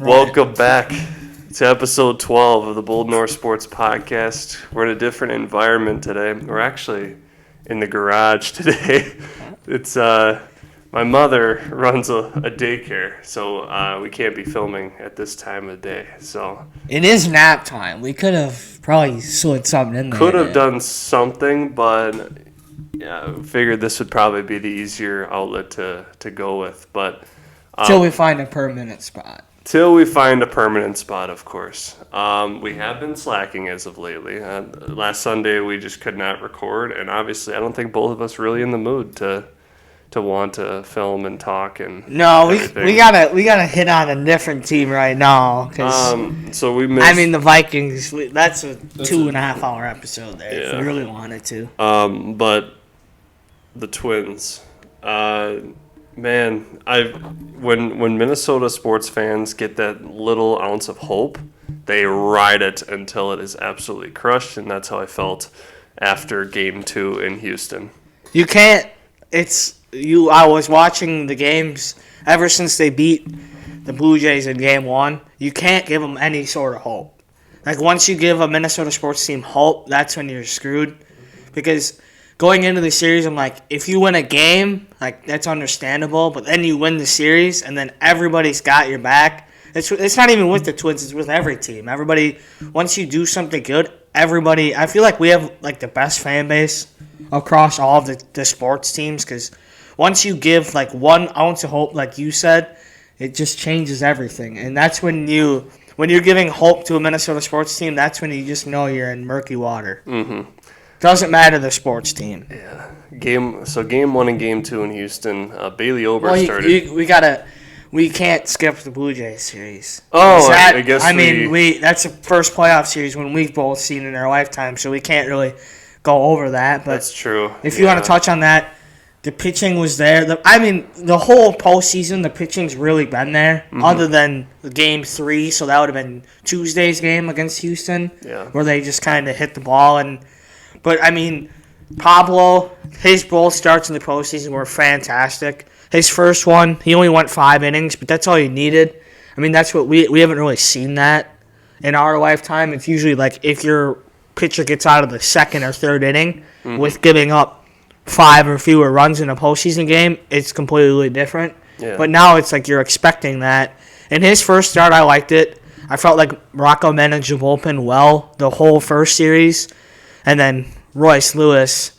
Welcome back to episode 12 of the Bold North Sports Podcast. We're in a different environment today. We're actually in the garage today. It's my mother runs a daycare, so we can't be filming at this time of day. So it is nap time. We could have probably slid something in there. Could have done something, but yeah, figured this would probably be the easier outlet to go with. But till we find a permanent spot. Till we find a permanent spot, of course. We have been slacking as of lately. Last Sunday, we just could not record, and obviously, I don't think both of us really in the mood to want to film and talk and no, everything. we gotta hit on a different team right now. So we missed. I mean, the Vikings. That's a 2.5 hour episode there. Yeah. If we really wanted to. But the Twins. Man, when Minnesota sports fans get that little ounce of hope, they ride it until it is absolutely crushed, and that's how I felt after Game 2 in Houston. You can't. I was watching the games ever since they beat the Blue Jays in Game 1. You can't give them any sort of hope. Like, once you give a Minnesota sports team hope, that's when you're screwed. Because going into the series, I'm like, if you win a game, like, that's understandable. But then you win the series, and then everybody's got your back. It's not even with the Twins. It's with every team. Everybody, once you do something good, everybody, I feel like we have, like, the best fan base across all of the sports teams. Because once you give, like, 1 ounce of hope, like you said, it just changes everything. And that's when you're giving hope to a Minnesota sports team, that's when you just know you're in murky water. Mm-hmm. Doesn't matter the sports team. Yeah. Game 1 and Game 2 in Houston, Bailey Ober started. We can't skip the Blue Jays series. Oh, I guess that's the first playoff series when we've both seen in our lifetime, so we can't really go over that. But that's true. If you want to touch on that, the pitching was there. The whole postseason, the pitching's really been there, other than Game 3, so that would have been Tuesday's game against Houston, where they just kind of hit the ball. But, I mean, Pablo, his both starts in the postseason were fantastic. His first one, he only went 5 innings, but that's all you needed. I mean, that's what we haven't really seen that in our lifetime. It's usually like if your pitcher gets out of the second or third inning with giving up 5 or fewer runs in a postseason game, it's completely different. Yeah. But now it's like you're expecting that. In his first start, I liked it. I felt like Rocco managed the bullpen well the whole first series. And then Royce Lewis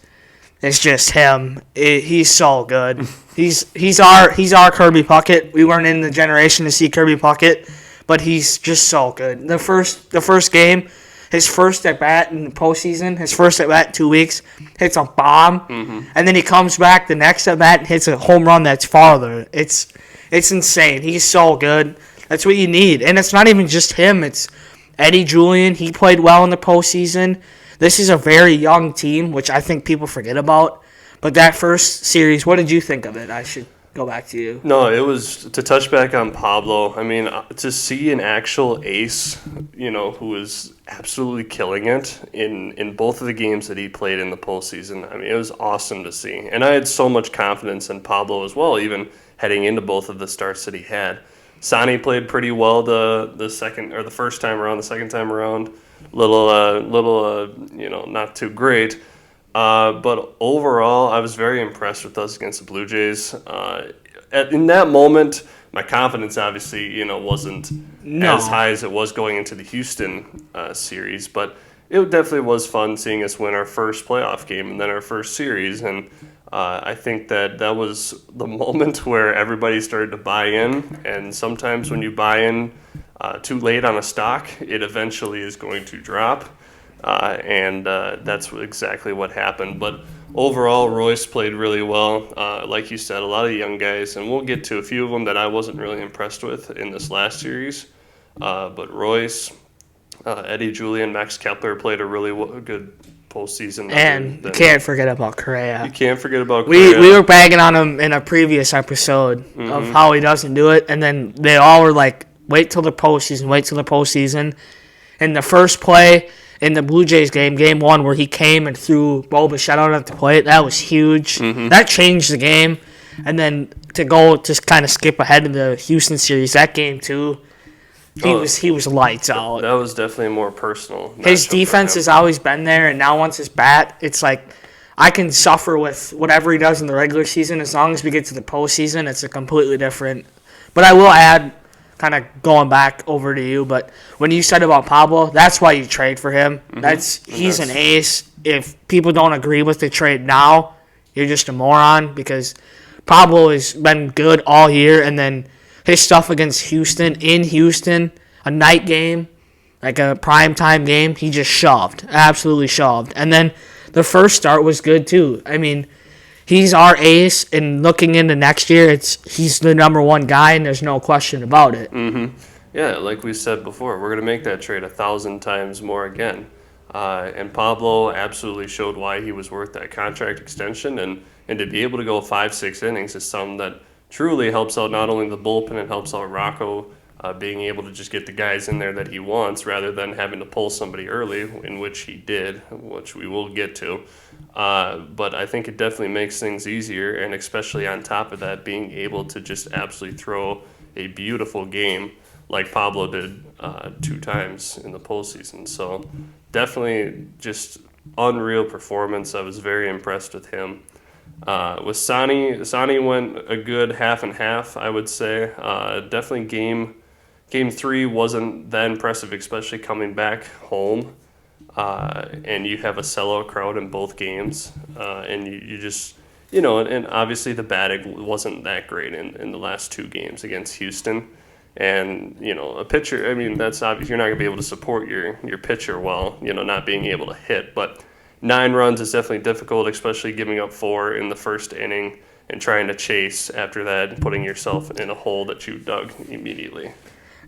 is just him. He's so good. He's our Kirby Puckett. We weren't in the generation to see Kirby Puckett, but he's just so good. The first game, his first at bat in the postseason, his first at bat in 2 weeks, hits a bomb, and then he comes back the next at bat and hits a home run that's farther. It's insane. He's so good. That's what you need, and it's not even just him. It's Eddie Julian. He played well in the postseason. This is a very young team, which I think people forget about. But that first series, what did you think of it? I should go back to you. No, it was, to touch back on Pablo, I mean, to see an actual ace, who is absolutely killing it in both of the games that he played in the postseason, I mean, it was awesome to see. And I had so much confidence in Pablo as well, even heading into both of the starts that he had. Sonny played pretty well the second or the first time around. The second time around, not too great. But overall, I was very impressed with us against the Blue Jays. In that moment, my confidence obviously, wasn't as high as it was going into the Houston series. But it definitely was fun seeing us win our first playoff game and then our first series. And I think that was the moment where everybody started to buy in. And sometimes when you buy in too late on a stock, it eventually is going to drop. And that's exactly what happened. But overall, Royce played really well. Like you said, a lot of young guys, and we'll get to a few of them that I wasn't really impressed with in this last series. But Royce, Eddie Julian, Max Kepler played a really good postseason. And you can't forget about Correa. You can't forget about Correa. We were bagging on him in a previous episode of how he doesn't do it, and then they all were like, wait till the postseason. And the first play in the Blue Jays game 1, where he came and threw Bo Bichette out at the plate, that was huge. That changed the game. And then to go just kind of skip ahead in the Houston series, that game 2, he was lights out. That was definitely more personal. His defense has always been there, and now once his bat, it's like I can suffer with whatever he does in the regular season. As long as we get to the postseason, it's a completely different. But I will add, kind of going back over to you, but when you said about Pablo, that's why you trade for him. Mm-hmm. He's an ace. If people don't agree with the trade now, you're just a moron because Pablo has been good all year, and then his stuff against Houston, in Houston, a night game, like a primetime game, he just shoved, absolutely shoved. And then the first start was good too. I mean, he's our ace, and looking into next year, he's the number one guy, and there's no question about it. Mm-hmm. Yeah, like we said before, we're going to make that trade 1,000 times more again. And Pablo absolutely showed why he was worth that contract extension, and to be able to go 5-6 innings is something that truly helps out not only the bullpen, it helps out Rocco being able to just get the guys in there that he wants rather than having to pull somebody early, in which he did, which we will get to. But I think it definitely makes things easier, and especially on top of that, being able to just absolutely throw a beautiful game like Pablo did 2 times in the postseason. So definitely just unreal performance. I was very impressed with him. With Sonny went a good half and half, I would say. Definitely game 3 wasn't that impressive, especially coming back home. And you have a sellout crowd in both games. And you just, and obviously the batting wasn't that great in the last 2 games against Houston. And, a pitcher, I mean, that's obvious. You're not going to be able to support your pitcher while, not being able to hit. But 9 runs is definitely difficult, especially giving up 4 in the first inning and trying to chase after that and putting yourself in a hole that you dug immediately.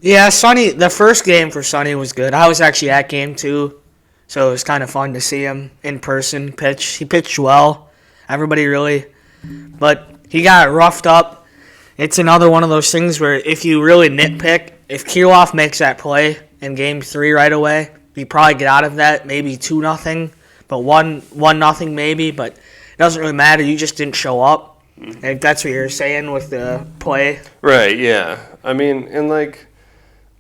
Yeah, the first game for Sonny was good. I was actually at game 2, so it was kind of fun to see him in person pitch. He pitched well, everybody really, but he got roughed up. It's another one of those things where if you really nitpick, if Kirilloff makes that play in game 3 right away, you probably get out of that, maybe 2-0. But 1-0 maybe, but it doesn't really matter. You just didn't show up. If that's what you're saying with the play. Right, yeah. I mean, and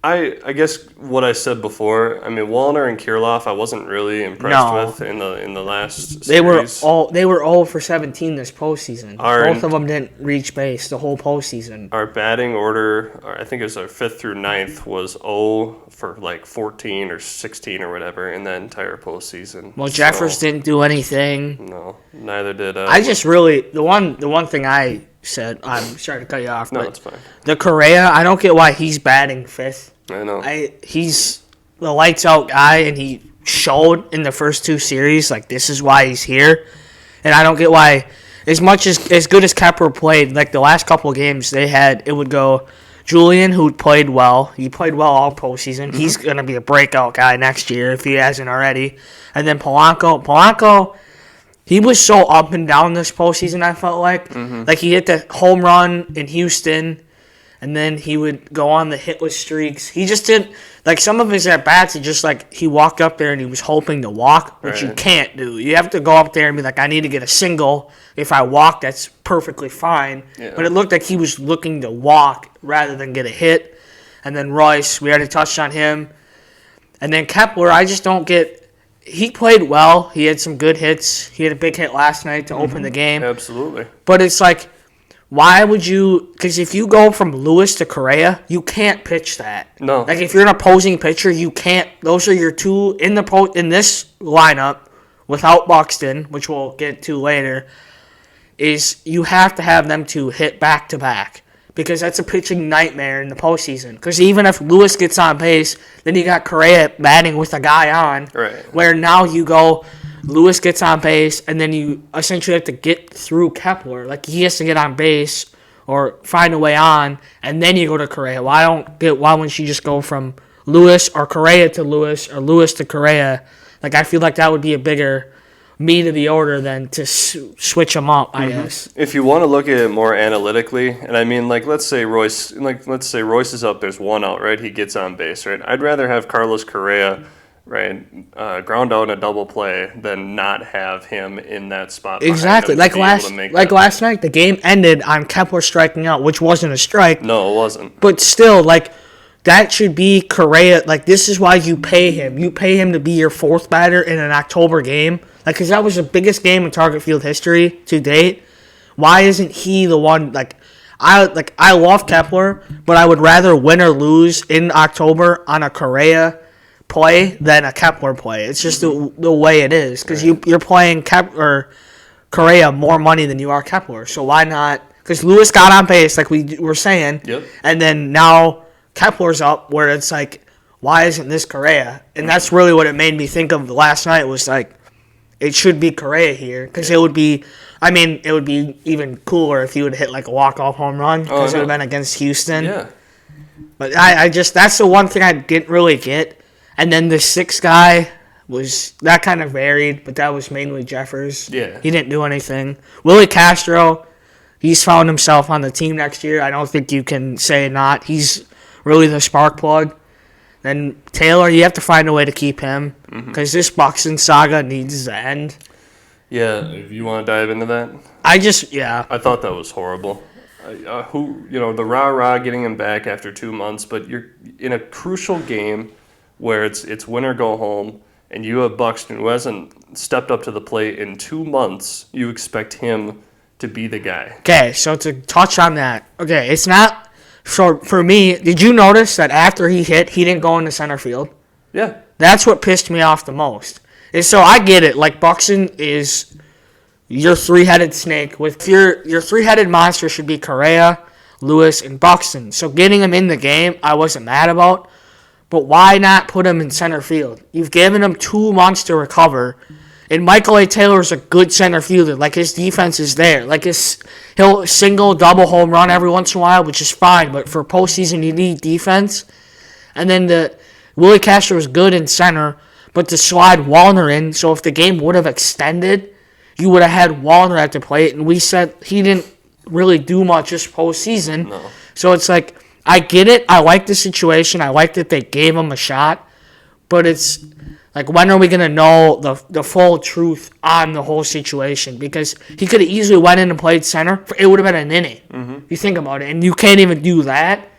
I guess what I said before, I mean, Wallner and Kirilloff I wasn't really impressed with in the last series. They were 0 for 17 this postseason. Both of them didn't reach base the whole postseason. Our batting order, I think it was our 5th through 9th, was 0 for 14 or 16 or whatever in that entire postseason. Well, Jeffers didn't do anything. No, neither did. I just really the one thing I said. I'm sorry to cut you off. No, but it's fine. The Correa, I don't get why he's batting 5th. I know. He's the lights out guy, and he showed in the first 2 series this is why he's here, and I don't get why. As good as Kepler played, the last couple of games they had, it would go Julian, who played well. He played well all postseason. Mm-hmm. He's gonna be a breakout guy next year if he hasn't already. And then Polanco. He was so up and down this postseason, I felt like. Mm-hmm. He hit the home run in Houston, and then he would go on the hitless streaks. He just didn't, some of his at-bats, he walked up there and he was hoping to walk, which you can't do. You have to go up there and be I need to get a single. If I walk, that's perfectly fine. Yeah. But it looked like he was looking to walk rather than get a hit. And then Royce, we already touched on him. And then Kepler, I just don't get... He played well. He had some good hits. He had a big hit last night to open the game. Absolutely. But it's why would you... Because if you go from Lewis to Correa, you can't pitch that. No. If you're an opposing pitcher, you can't... Those are your 2 in this lineup without Buxton, which we'll get to later, is you have to have them 2 hit back-to-back. Because that's a pitching nightmare in the postseason. Because even if Lewis gets on base, then you got Correa batting with a guy on. Right. Where now you go, Lewis gets on base, and then you essentially have to get through Kepler. He has to get on base or find a way on, and then you go to Correa. Why wouldn't you just go from Lewis or Correa to Lewis or Lewis to Correa? I feel like that would be a bigger meat of the order than to switch them up, I guess. If you want to look at it more analytically, and I mean, let's say Royce is up, there's 1 out, right? He gets on base, right? I'd rather have Carlos Correa, right, ground out in a double play than not have him in that spot. Exactly. Last night, the game ended on Kepler striking out, which wasn't a strike. No, it wasn't. But still, that should be Correa. Like, this is why you pay him. You pay him to be your fourth batter in an October game. Like, because that was the biggest game in Target Field history to date. Why isn't he the one? I love Kepler, but I would rather win or lose in October on a Correa play than a Kepler play. It's just the way it is, because you're playing Correa more money than you are Kepler. So why not? Because Lewis got on base, like we were saying, and then now Kepler's up, where it's like, why isn't this Correa? And that's really what it made me think of last night, was like, it should be Correa here, because it would be even cooler if he would hit like a walk-off home run, because it would have been against Houston. Yeah. But I just, that's the one thing I didn't really get. And then the sixth guy that kind of varied, but that was mainly Jeffers. Yeah. He didn't do anything. Willie Castro, he's found himself on the team next year. I don't think you can say not. He's really the spark plug. Then Taylor, you have to find a way to keep him, because this Buxton saga needs to end. Yeah, if you want to dive into that. I thought that was horrible. The rah-rah getting him back after 2 months, but you're in a crucial game where it's win or go home, and you have Buxton, who hasn't stepped up to the plate in 2 months. You expect him to be the guy. Okay, so to touch on that, it's not... So, for me, did you notice that after he hit, he didn't go into center field? Yeah. That's what pissed me off the most. And so I get it. Like, Buxton is your three-headed snake. With your three-headed monster should be Correa, Lewis, and Buxton. So getting him in the game, I wasn't mad about. But why not put him in center field? You've given him 2 months to recover. And Michael A. Taylor's a good center fielder. Like, his defense is there. Like, he'll single, double, home run every once in a while, which is fine. But for postseason, you need defense. And then Willie Castro is good in center, but to slide Wallner in, so if the game would have extended, you would have had Wallner at the plate. And we said he didn't really do much this postseason. No. So it's like, I get it. I like the situation. I like that they gave him a shot. But it's... like, when are we going to know the full truth on the whole situation? Because he could have easily went in and played center. It would have been an inning. You think about it. And you can't even do that.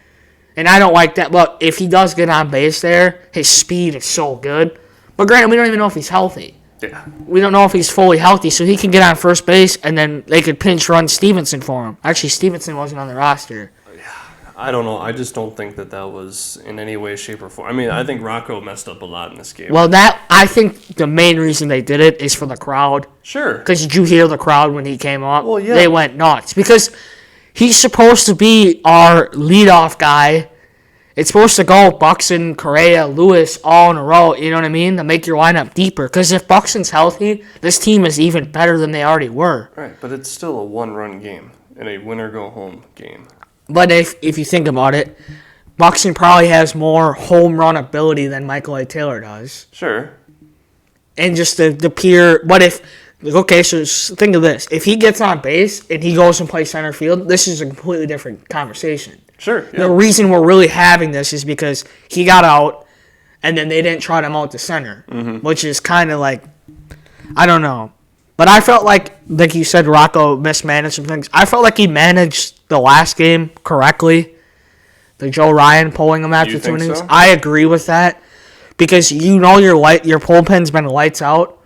And I don't like that. But if he does get on base there, his speed is so good. But granted, we don't even know if he's healthy. Yeah. We don't know if he's fully healthy. So he can get on first base, and then they could pinch run Stevenson for him. Actually, Stevenson wasn't on the roster. I don't know. I just don't think that was in any way, shape, or form. I mean, I think Rocco messed up a lot in this game. Well, I think the main reason they did it is for the crowd. Sure. Because did you hear the crowd when he came up? Well, yeah. They went nuts. Because he's supposed to be our leadoff guy. It's supposed to go Buxton, Correa, Lewis all in a row, you know what I mean? To make your lineup deeper. Because if Buxton's healthy, this team is even better than they already were. Right, but it's still a one-run game and a win-or-go-home game. But if you think about it, Buxton probably has more home run ability than Michael A. Taylor does. Sure. And just the pure... But if... Okay, so think of this. If he gets on base and he goes and plays center field, this is a completely different conversation. Sure. Yeah. The reason we're really having this is because he got out and then they didn't trot him out to center, which is kind of like... I don't know. But I felt like you said, Rocco mismanaged some things. I felt like he managed the last game correctly. The Joe Ryan pulling him after 2 innings. So? I agree with that. Because your bullpen's been lights out.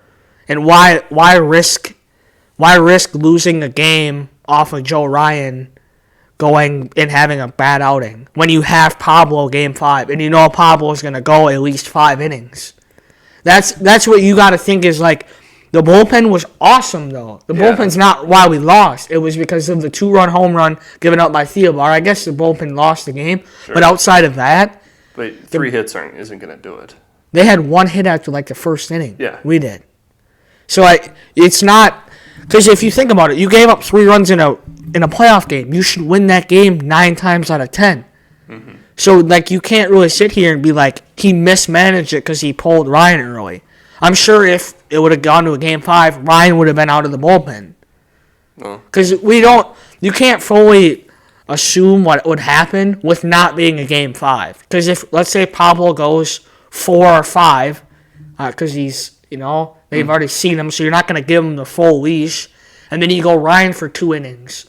And why risk losing a game off of Joe Ryan going and having a bad outing when you have Pablo game 5 and you know Pablo's going to go at least 5 innings? That's what you got to think is like. The bullpen was awesome, though. The bullpen's not why we lost. It was because of the 2-run home run given up by Theobar. I guess the bullpen lost the game. Sure. But outside of that... But 3 hits isn't going to do it. They had 1 hit after, like, the first inning. Yeah. We did. So, it's not... Because if you think about it, you gave up 3 runs in a playoff game. You should win that game 9 times out of 10. So, like, you can't really sit here and be like, he mismanaged it because he pulled Ryan early. I'm sure if it would have gone to a game 5, Ryan would have been out of the bullpen. Because you can't fully assume what would happen with not being a game 5. Because if, let's say Pablo goes 4 or 5, because he's, they've already seen him, so you're not going to give him the full leash. And then you go Ryan for 2 innings.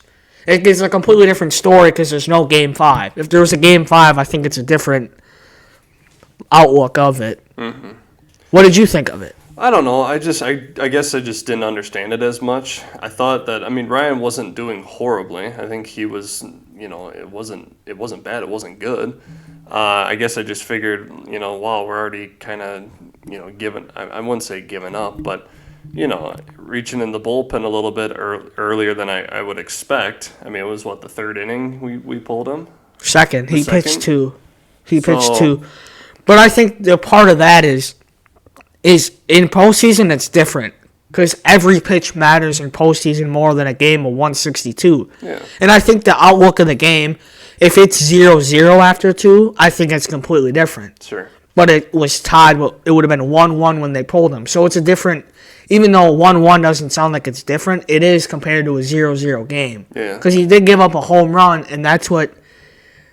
It's a completely different story because there's no Game 5. If there was a Game 5, I think it's a different outlook of it. Mm-hmm. What did you think of it? I don't know. I guess I just didn't understand it as much. I thought that Ryan wasn't doing horribly. I think he was, it wasn't bad. It wasn't good. I guess I just figured, wow, we're already kind of, giving. I wouldn't say giving up, but reaching in the bullpen a little bit earlier than I would expect. It was the third inning we pulled him. Second. He pitched two. Pitched two. But I think the part of that is in postseason it's different because every pitch matters in postseason more than a game of 162. Yeah. And I think the outlook of the game, if it's 0-0 after 2, I think it's completely different. Sure. But it was tied. It would have been 1-1 when they pulled him. So it's a different. Even though 1-1 doesn't sound like it's different, it is compared to a 0-0 game. Yeah. Because he did give up a home run, and that's what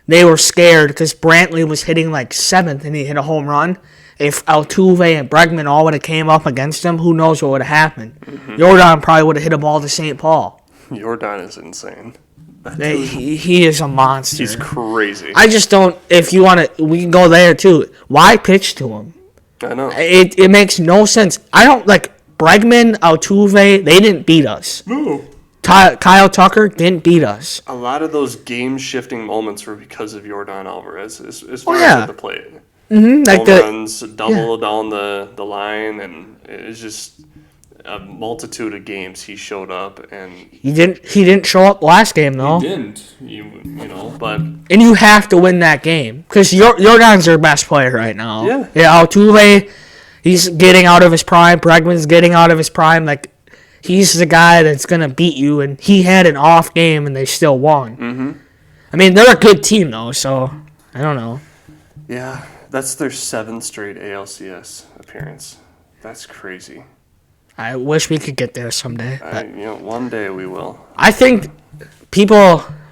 they were scared. Because Brantley was hitting like 7th, and he hit a home run. If Altuve and Bregman all would have came up against him, who knows what would have happened? Mm-hmm. Jordan probably would have hit a ball to St. Paul. Jordan is insane. He is a monster. He's crazy. I just don't. If you want to, we can go there too. Why pitch to him? I know. It makes no sense. I don't like Bregman, Altuve. They didn't beat us. No. Kyle Tucker didn't beat us. A lot of those game-shifting moments were because of Yordan Alvarez. As far as at the plate. Mm-hmm. Like home runs, double down the line, and it's just a multitude of games he showed up, and he didn't show up last game though. He didn't, but and you have to win that game because Jordan's their best player right now. Yeah, Altuve, he's getting out of his prime. Bregman's getting out of his prime. Like he's the guy that's gonna beat you, and he had an off game and they still won. Mm-hmm. They're a good team though, so I don't know. Yeah. That's their 7th straight ALCS appearance. That's crazy. I wish we could get there someday. One day we will. I think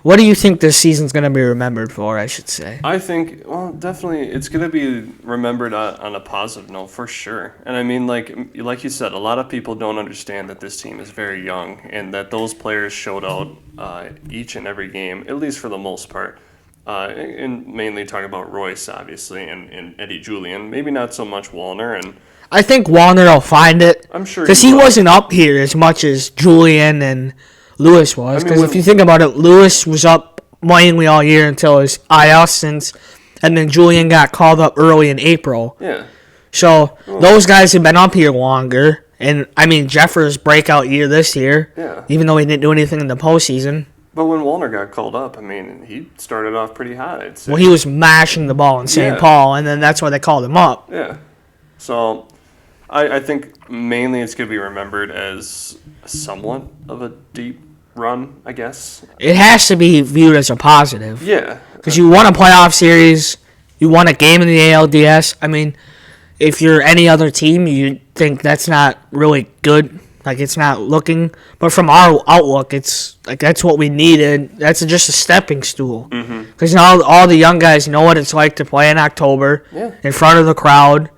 what do you think this season's going to be remembered for, I should say? I think, definitely it's going to be remembered on a positive note for sure. And like you said, a lot of people don't understand that this team is very young and that those players showed out each and every game, at least for the most part. And mainly talking about Royce, obviously, and Eddie Julian. Maybe not so much Wallner. And I think Wallner will find it. I'm sure because he wasn't up here as much as Julian and Lewis was. Because if you think about it, Lewis was up mainly all year until his IL stints, and then Julian got called up early in April. Yeah. So those guys have been up here longer. And Jeffers' breakout year this year. Yeah. Even though he didn't do anything in the postseason. But when Wallner got called up, he started off pretty hot, I'd say. Well, he was mashing the ball in St. Paul, and then that's why they called him up. Yeah. So, I think mainly it's going to be remembered as somewhat of a deep run, I guess. It has to be viewed as a positive. Yeah. Because you won a playoff series, you won a game in the ALDS. If you're any other team, you'd think that's not really good. Like, it's not looking. But from our outlook, it's like that's what we needed. That's just a stepping stool. Because now all the young guys know what it's like to play in October in front of the crowd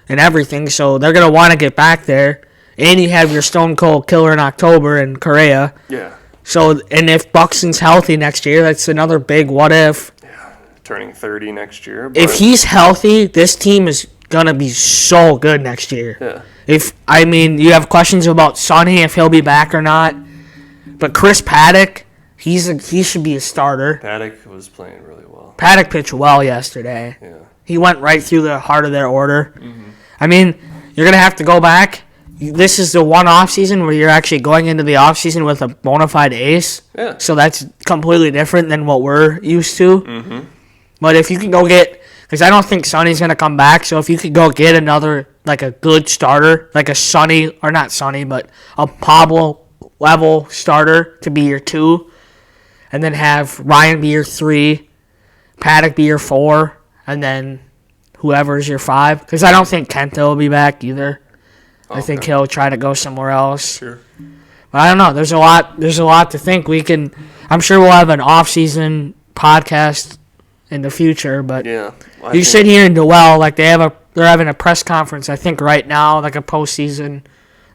and everything. So they're going to want to get back there. And you have your Stone Cold Killer in October in Correa. Yeah. So, and if Buxton's healthy next year, that's another big what if. Yeah. Turning 30 next year. If he's healthy, this team is going to be so good next year. Yeah. You have questions about Sonny, if he'll be back or not. But Chris Paddock, he should be a starter. Paddock was playing really well. Paddock pitched well yesterday. Yeah. He went right through the heart of their order. You're going to have to go back. This is the one offseason where you're actually going into the offseason with a bona fide ace. Yeah. So that's completely different than what we're used to. But if you can go get... Because I don't think Sonny's going to come back. So if you could go get another, like a good starter, like a Sonny, or not Sonny, but a Pablo-level starter to be your 2, and then have Ryan be your 3, Paddock be your 4, and then whoever's your 5. Because I don't think Kenta will be back either. I think he'll try to go somewhere else. Sure. But I don't know. There's a lot to think. I'm sure we'll have an off-season podcast in the future, but you sit here in Dwell, like they're having a press conference, I think right now, like a postseason,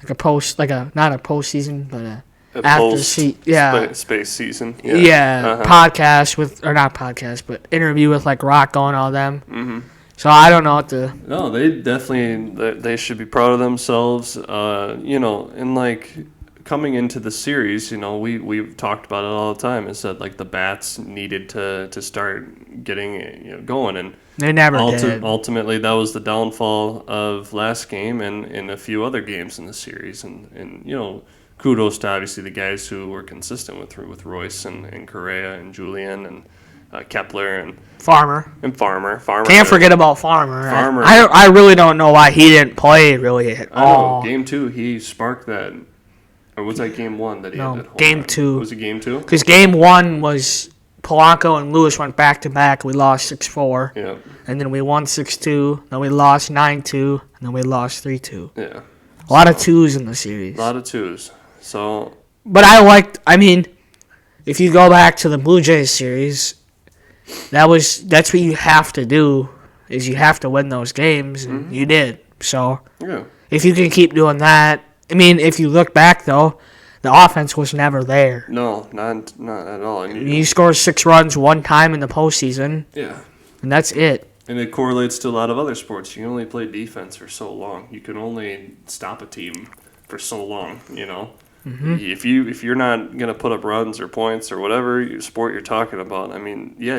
not a postseason, but Space season. Podcast not podcast, but interview with like Rocco and all them. Mm-hmm. So I don't know what to. No, they should be proud of themselves. And like coming into the series, we've talked about it all the time. Is that like the bats needed to start getting going, and they never did. Ultimately, that was the downfall of last game and a few other games in the series, and kudos to obviously the guys who were consistent with Royce and Correa and Julian and Kepler and Farmer. Can't forget about Farmer. I really don't know why he didn't play really at all. Game 2, he sparked that. Or was that game 1 that he had at home? Game 2. Was it game 2? Because game 1 was Polanco and Lewis went back-to-back. We lost 6-4. Yeah. And then we won 6-2. Then we lost 9-2. And then we lost 3-2. Yeah. A lot of 2s in the series. A lot of 2s. So. But if you go back to the Blue Jays series, that's what you have to do, is you have to win those games, and you did. So if you can keep doing that, if you look back though, the offense was never there. No, not at all. You scored 6 runs one time in the postseason. Yeah, and that's it. And it correlates to a lot of other sports. You can only play defense for so long. You can only stop a team for so long. Mm-hmm. If you're not gonna put up runs or points or whatever sport you're talking about,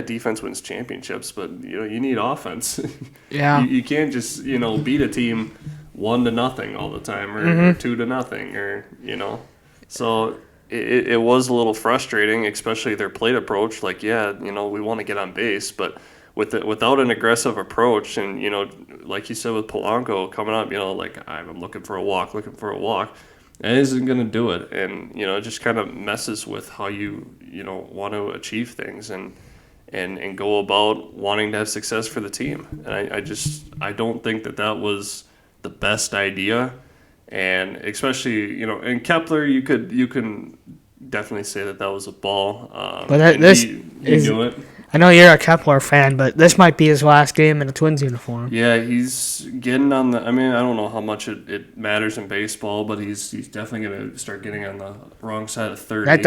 defense wins championships, but you need offense. Yeah, you can't just beat a team 1-0 all the time or 2-0 or So it was a little frustrating, especially their plate approach. Like we want to get on base, but without an aggressive approach, and like you said with Polanco coming up, like I'm looking for a walk. That isn't going to do it, and it just kind of messes with how you want to achieve things and go about wanting to have success for the team. And I don't think that was the best idea, and especially in Kepler, you can definitely say that was a ball. But he knew it. I know you're a Kepler fan, but this might be his last game in a Twins uniform. Yeah, he's getting on the. I don't know how much it matters in baseball, but he's definitely going to start getting on the wrong side of 30. That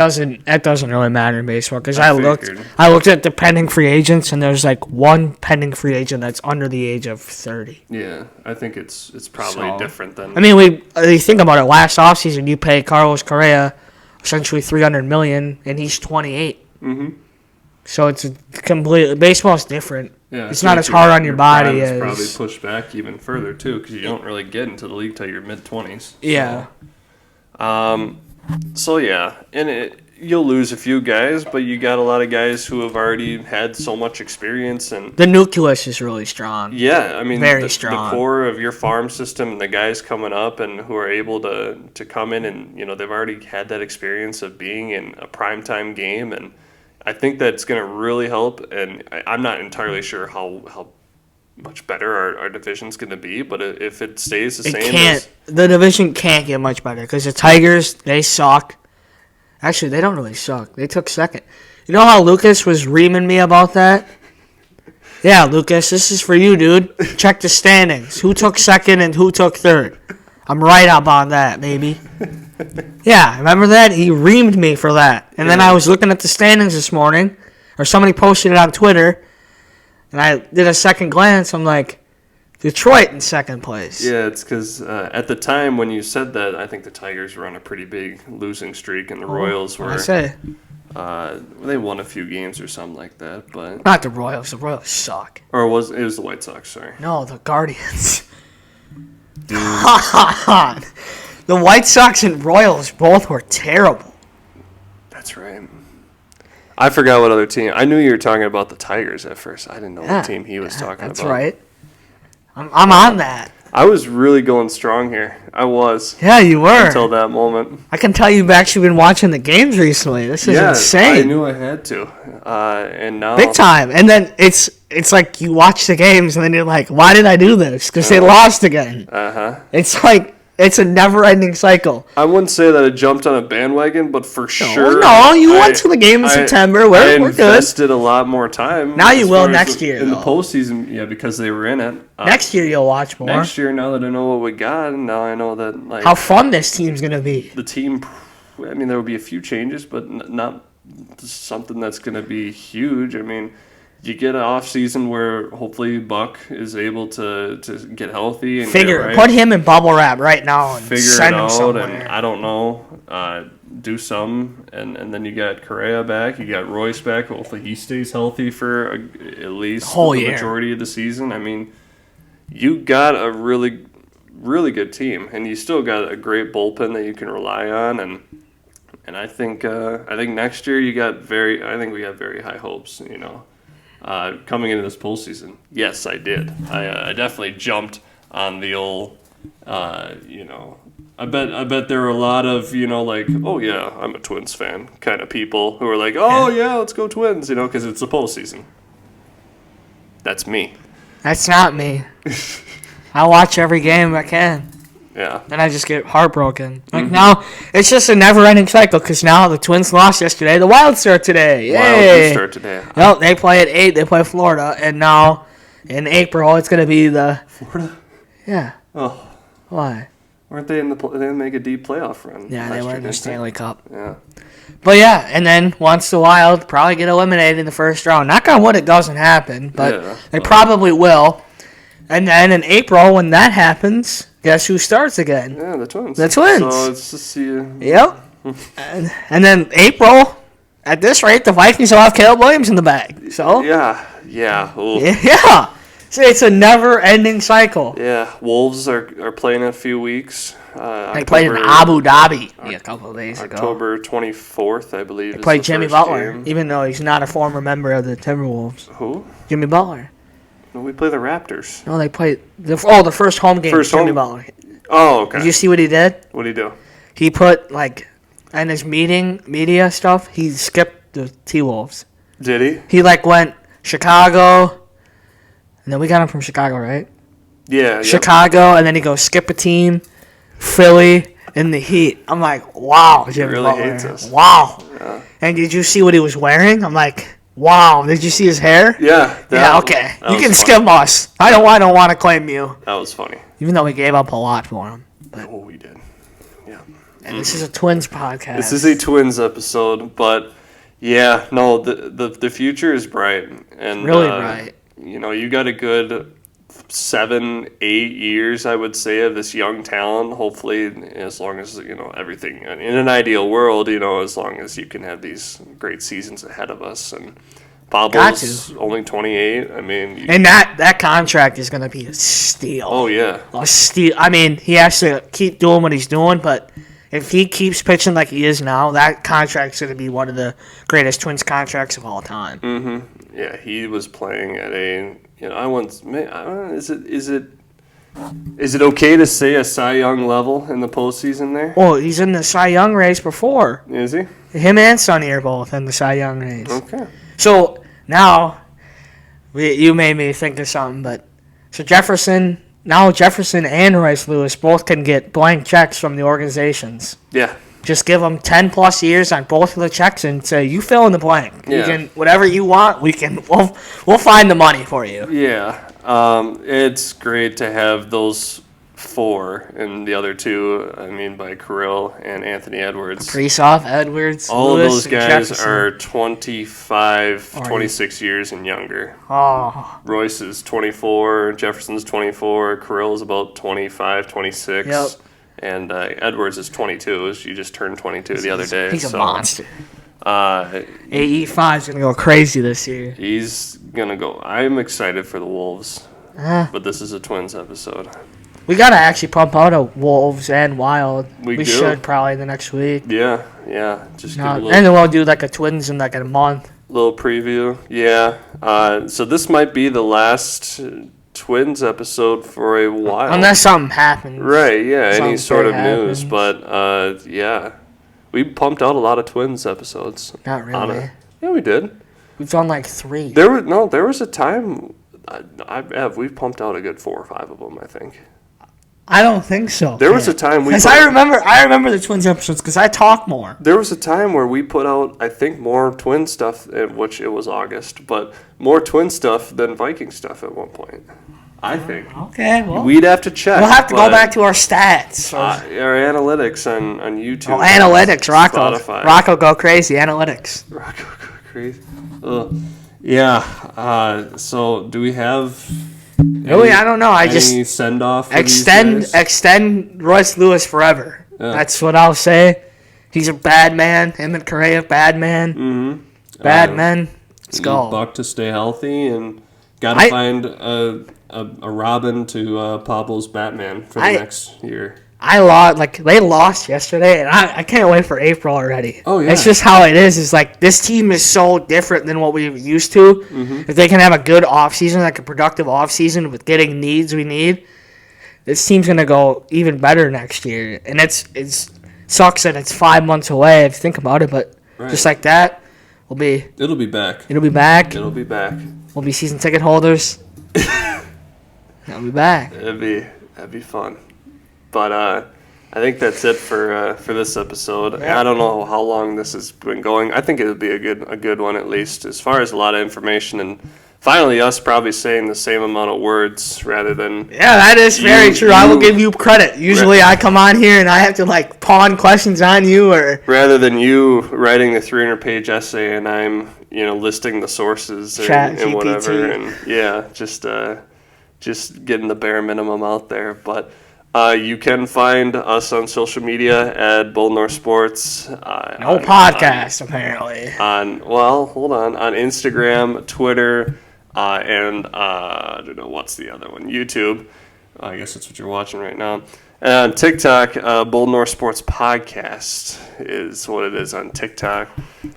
doesn't really matter in baseball, because I looked at the pending free agents, and there's like one pending free agent that's under the age of 30. Yeah, I think it's probably different than. You think about it. Last offseason, you pay Carlos Correa essentially $300 million, and he's 28. Mm-hmm. So it's baseball's different. Yeah, it's not as hard on your body as. Probably pushed back even further too, because you don't really get into the league till your mid-20s. Yeah. And you'll lose a few guys, but you got a lot of guys who have already had so much experience, and the nucleus is really strong. Yeah, very strong. The core of your farm system, and the guys coming up and who are able to come in and they've already had that experience of being in a primetime game, and I think that's going to really help, and I'm not entirely sure how much better our division's going to be, but if it stays the same... The division can't get much better, because the Tigers, they suck. Actually, they don't really suck. They took second. You know how Lucas was reaming me about that? Yeah, Lucas, this is for you, dude. Check the standings. Who took second and who took third? I'm right up on that, baby. Yeah, remember that? He reamed me for that. And then I was looking at the standings this morning, or somebody posted it on Twitter, and I did a second glance. I'm like, Detroit in second place. Yeah, it's because at the time when you said that, I think the Tigers were on a pretty big losing streak, and the Royals were. They won a few games or something like that, but not the Royals. The Royals suck. Or it was the White Sox? Sorry. No, the Guardians. The White Sox and Royals both were terrible. That's right. I forgot what other team. I knew you were talking about the Tigers at first. I didn't know what team he was talking about. That's right. I'm on that. I was really going strong here. I was. Yeah, you were. Until that moment. I can tell you've actually been watching the games recently. This is insane. I knew I had to. And now... Big time. And then it's like you watch the games and then you're like, why did I do this? Because they lost again. Uh-huh. It's like... It's a never-ending cycle. I wouldn't say that I jumped on a bandwagon, but for sure... No, you went to the game in September. We're good. I invested a lot more time. Now you will next year, in the postseason, because they were in it. Next year you'll watch more. Next year, now that I know what we got, and now I know that... how fun this team's going to be. The team I mean, there will be a few changes, but not something that's going to be huge. I mean, you get an off season where hopefully Buck is able to get healthy and put him in bubble wrap right now and send him somewhere. And I don't know, do some, and then you got Correa back, you got Royce back. Hopefully he stays healthy for at least the majority of the season. I mean, you got a really, really good team, and you still got a great bullpen that you can rely on, and I think next year we have very high hopes. Coming into this postseason, yes, I did. I definitely jumped on the old, I bet there were a lot of, like, oh yeah, I'm a Twins fan kind of people who are like, oh yeah, let's go Twins, because it's the postseason. That's me. That's not me. I watch every game I can. Yeah. Then I just get heartbroken. Like now, it's just a never-ending cycle because now the Twins lost yesterday. The Wild start today. Yay! Wild do start today. Nope, they play at 8. They play Florida, and now in April it's gonna be the Florida. Yeah. Oh. Why? Weren't they in the? They didn't make a deep playoff run. Yeah, they were in the Stanley Cup. Yeah. But yeah, and then once the Wild probably get eliminated in the first round. Knock on wood, it doesn't happen, but they probably will. And then in April, when that happens, guess who starts again? Yeah, the Twins. The Twins. So let's just see. Yep. and then April, at this rate, the Vikings will have Caleb Williams in the bag. So yeah. Ooh. Yeah. So it's a never-ending cycle. Yeah, Wolves are playing in a few weeks. They played in Abu Dhabi a couple of days ago. October 24th, I believe. They played Jimmy Butler, even though he's not a former member of the Timberwolves. Who? Jimmy Butler. No, we play the Raptors. No, they played the first home game. Jimmy Butler. Oh, okay. Did you see what he did? What did he do? He put in his media stuff. He skipped the T-Wolves. Did he? He went Chicago. And then we got him from Chicago, right? Yeah. Chicago, and then he goes skip a team, Philly, and the Heat. I'm like, wow, Jimmy really Butler. hates us. Wow. Yeah. And did you see what he was wearing? I'm like, wow. Did you see his hair? Yeah. Okay. You can skip us. I don't want to claim you. That was funny. Even though we gave up a lot for him. But, we did. Yeah. And this is a Twins podcast. This is a Twins episode, but yeah, no, the future is bright and really bright. You got a good 7-8 years, I would say, of this young talent. Hopefully, as long as everything in an ideal world, as long as you can have these great seasons ahead of us. And Pablo's only 28. I mean, and that contract is going to be a steal. Oh yeah, a steal. I mean, he has to keep doing what he's doing, but if he keeps pitching like he is now, that contract's going to be one of the greatest Twins contracts of all time. Mm-hmm. Yeah, he was playing at a. Is it okay to say a Cy Young level in the postseason there? Well, he's in the Cy Young race before. Is he? Him and Sonny are both in the Cy Young race. Okay. So now, you made me think of something, but so Jefferson and Royce Lewis both can get blank checks from the organizations. Yeah. Just give them 10+ years on both of the checks and say, you fill in the blank. Yeah. You can, whatever you want, we'll find the money for you. Yeah. It's great to have those 4 and the other 2, by Kirill and Anthony Edwards. Kaprizov, Edwards, all Lewis, of those guys Jefferson. are 25, 26 years and younger. Oh. Royce is 24, Jefferson's 24, Kirill's about 25, 26. Yep. And Edwards is 22. She just turned 22 the other day. He's a monster. AE5 is going to go crazy this year. He's going to go. I'm excited for the Wolves. But this is a Twins episode. We got to actually pump out a Wolves and Wild. We should probably the next week. Yeah. Just and then we'll do a Twins in a month. Little preview. Yeah. So this might be the last Twins episode for a while. Unless something happens. Right, yeah, any sort of news. But, yeah. We pumped out a lot of Twins episodes. Not really. Yeah, we did. We've done 3. There was a time we've pumped out a good 4 or 5 of them, I think. I don't think so. There was a time we. I remember the Twins episodes because I talk more. There was a time where we put out, I think, more Twin stuff, which it was August, but more Twin stuff than Viking stuff at one point. I think. Okay, well. We'd have to check. We'll have to go back to our stats. Our analytics on YouTube. Oh, analytics. Rocco. Spotify. Rocco go crazy. Analytics. Rocco go crazy. Yeah. So do we have... Really, I don't know. I just send off. Extend Royce Lewis forever. Yeah. That's what I'll say. He's a bad man. Him and Correa, bad man. Mm-hmm. Bad men. Let's go. Buck to stay healthy and got to find a Robin to Pablo's Batman for the next year. They lost yesterday, and I can't wait for April already. Oh, yeah. It's just how it is. It's like this team is so different than what we're used to. Mm-hmm. If they can have a good offseason, like a productive offseason with getting needs we need, this team's going to go even better next year. And it's sucks that it's 5 months away if you think about it, but just like that, it'll be back. It'll be back. We'll be season ticket holders. It'll be back. That'd be fun. But I think that's it for this episode. Yeah. I don't know how long this has been going. I think it would be a good one at least, as far as a lot of information and finally us probably saying the same amount of words rather than... Yeah, that is very true. I will give you credit. Usually I come on here and I have to pawn questions on you or... Rather than you writing the 300-page essay and I'm listing the sources and whatever. And yeah, just getting the bare minimum out there. But... you can find us on social media at Bold North Sports. No podcast, apparently. Hold on. On Instagram, Twitter, and I don't know, what's the other one? YouTube. I guess that's what you're watching right now. And on TikTok, Bold North Sports Podcast is what it is on TikTok.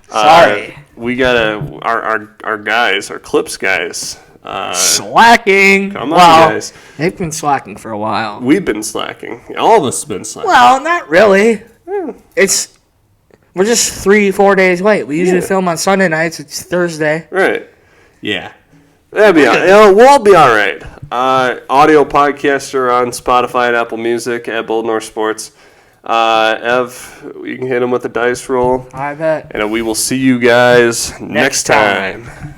Sorry. We got our guys, our Clips guys. Slacking. Come on, guys. They've been slacking for a while. We've been slacking. All of us have been slacking. Well, not really. We're just 3-4 days late. We usually film on Sunday nights. It's Thursday. Right. Yeah. That'd be we'll be all right. Audio podcasts are on Spotify and Apple Music at Bold North Sports. Ev, you can hit them with a dice roll. I bet. And we will see you guys next time.